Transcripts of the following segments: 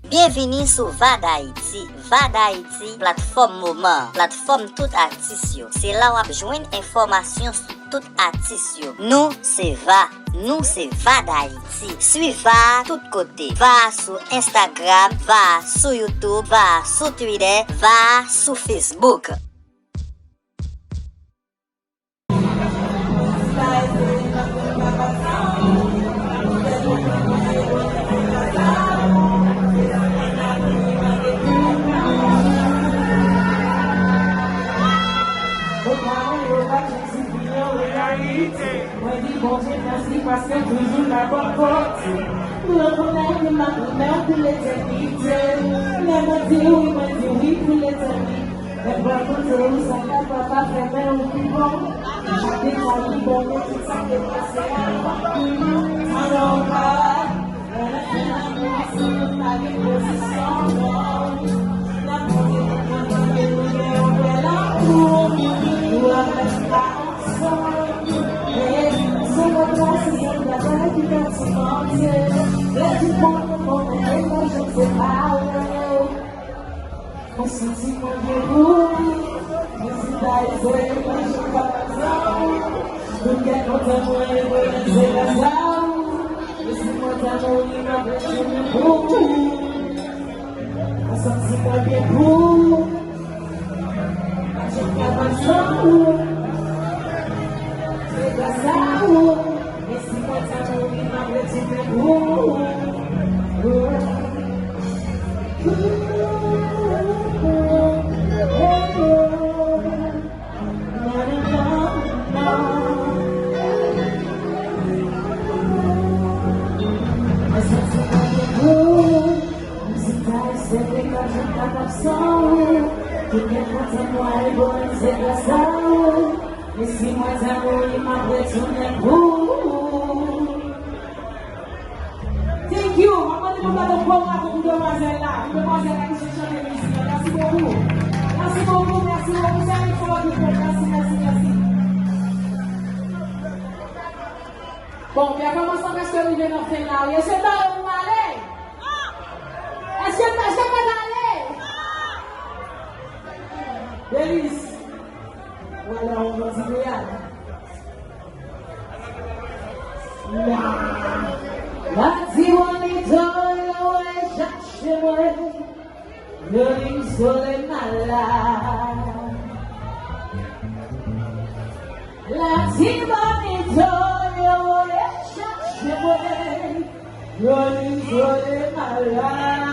Bienvenue sur Va d'Haïti. Va d'Haïti, plateforme moment, plateforme tout artiste. C'est là où on joindre information sur tout artiste. Nous c'est Va d'Haïti. Suis Va tout côté. Va sur Instagram, va sur YouTube, va sur Twitter, va sur Facebook. Parce que toujours la bonne porte, le bonheur m'a bonheur pour l'éternité. Mais m'a dit oui pour l'éternité. Et pour contre ça n'a pas fait faire au plus bon. Chaque détail bon, tout ça qui est passé alors elle a fait la musique, ma déposition. La on se dit qu'on est beau, mais c'est pas les mais je pas donc quand on est c'est la salle, mais c'est moi d'amour, il m'a besoin beaucoup. On se dit qu'on est beau, j'ai pas besoin, c'est la salle, mais c'est moi d'amour, il m'a besoin beaucoup. Thank you. Merci beaucoup. Merci beaucoup, merci beaucoup. Merci. Bon, bien commençons parce que nous venons faire là. Est-ce que vous allez? Est-ce que vous allez? Délice. Voilà, on va dire rien. La diwanito yo cherche yo sole malade. La diwanito yo cherche yo sole malade.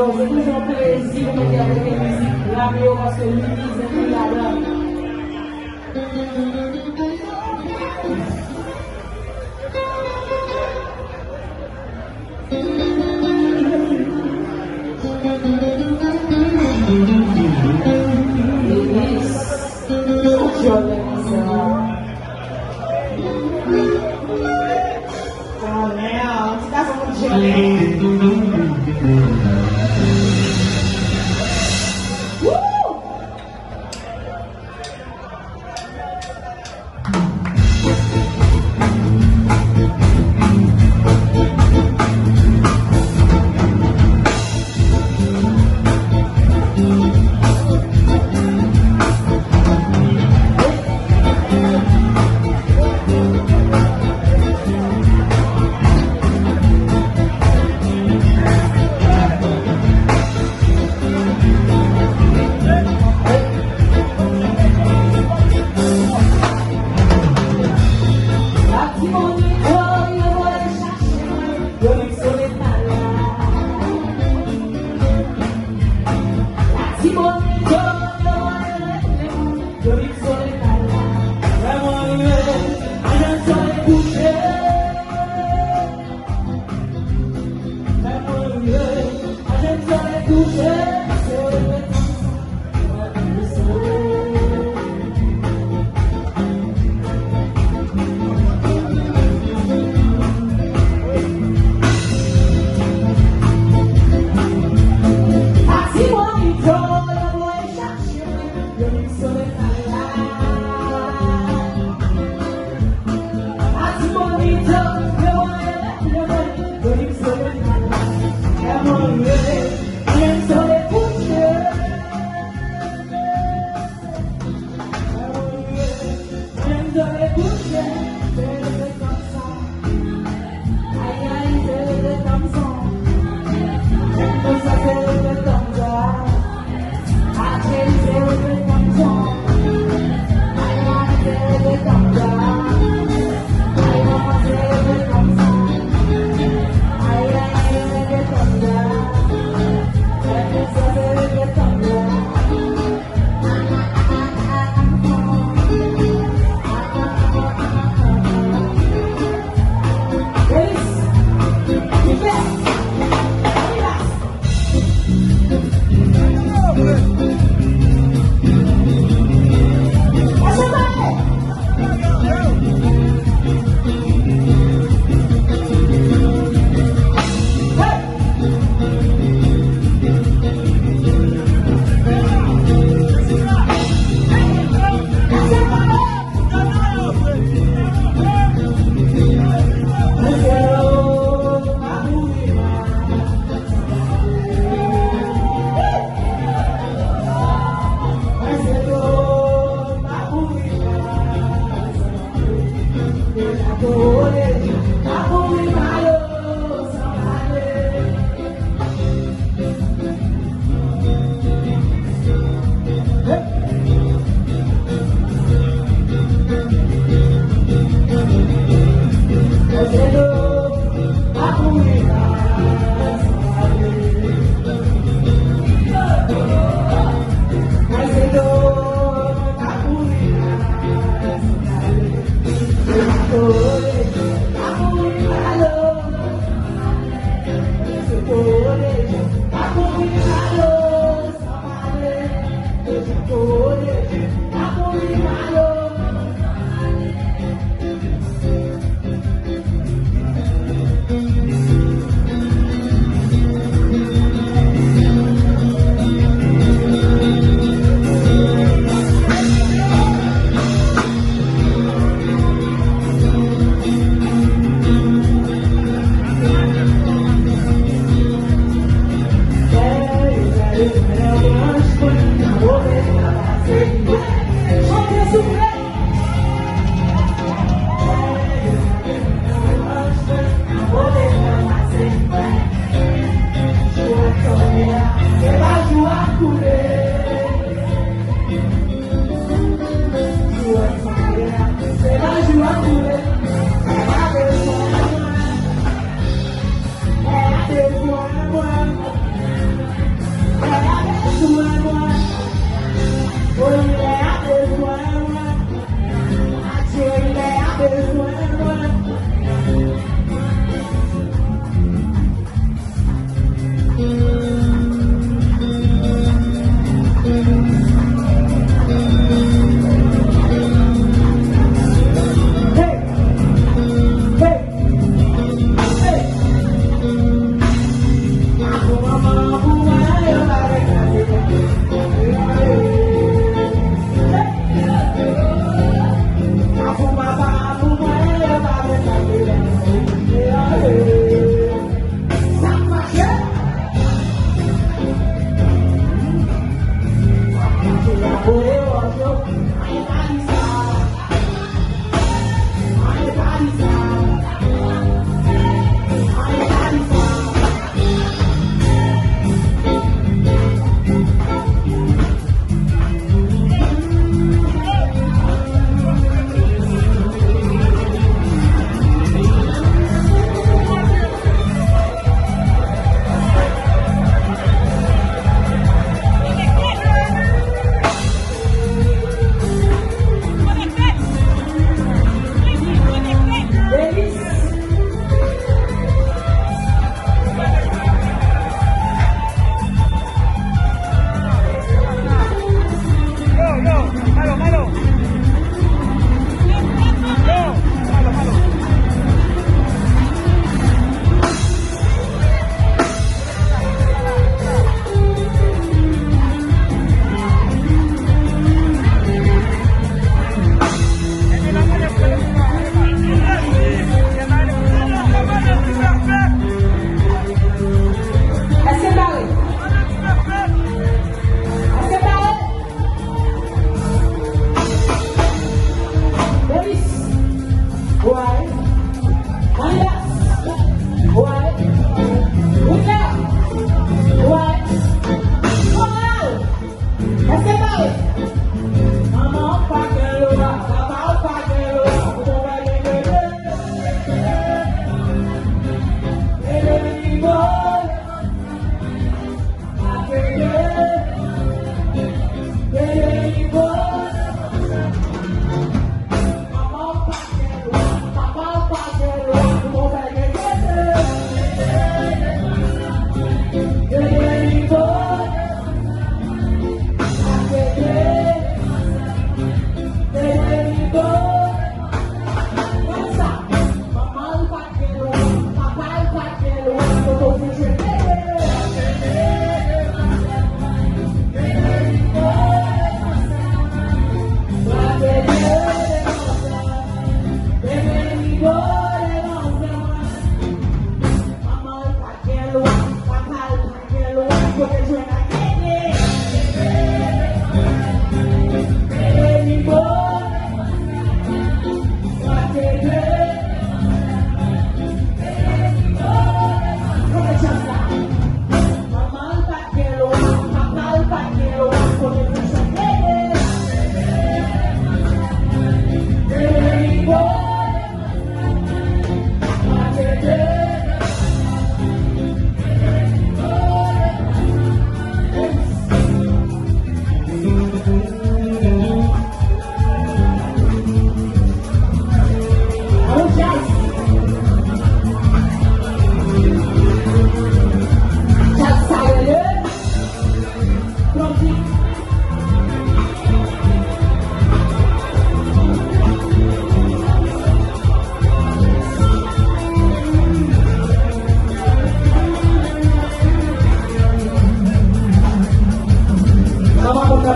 C'est toujours un plaisir de faire avec les musiques. La mieux parce que l'Église est plus là-dedans.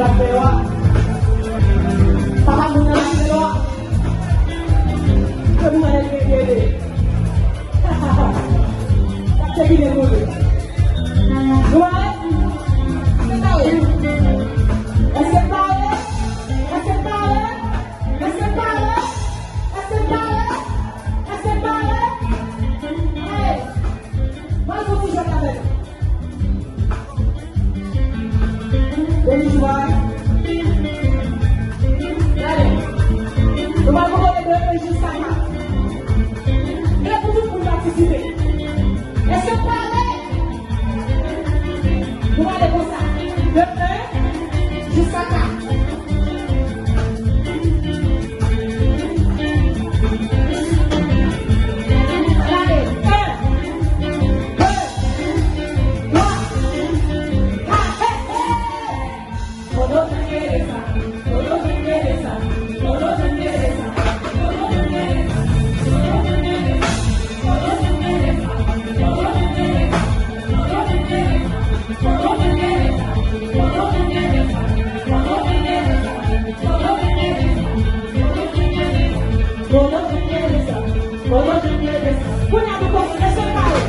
la pewa. Papa muna la pewa. Que vous allez me guérir. C'est qui les mauvais. Ouais. C'est ça. Est-ce que parler? Est-ce que parler? Est-ce que parler? Est-ce que parler? Est-ce que parler? Hey. Moi, il faut que je t'appelle. Bonjour. Allez. On va vous donner deux jusqu'à là. Et pour tout pour participer. Est-ce que parler? On va aller pour ça. De 1 jusqu'à 4. Allez. 1, 2, 3, 4. Todo te interesa. Todo te interesa. Todo te interesa. Todo te interesa. Todo te interesa. Todo te interesa. Todo te interesa. Todo te interesa. Todo te interesa. Todo te interesa. Todo te interesa. Todo te interesa. Todo te interesa. Todo te interesa. Cuidado con ese palo.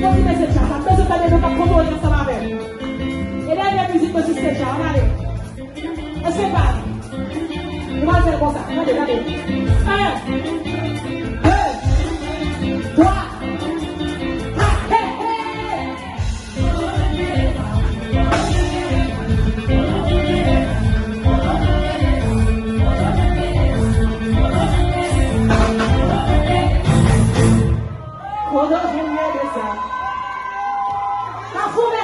Continue cette chanson. Après, je vais aller dans promo ensemble avec. Et là, il y a la musique aussi, cette chanson. On allez. Est-ce que pas? On va faire comme ça. Regardez, regardez. 1, 2, 3, 4. Hey, hey! Todo te interesa. La fume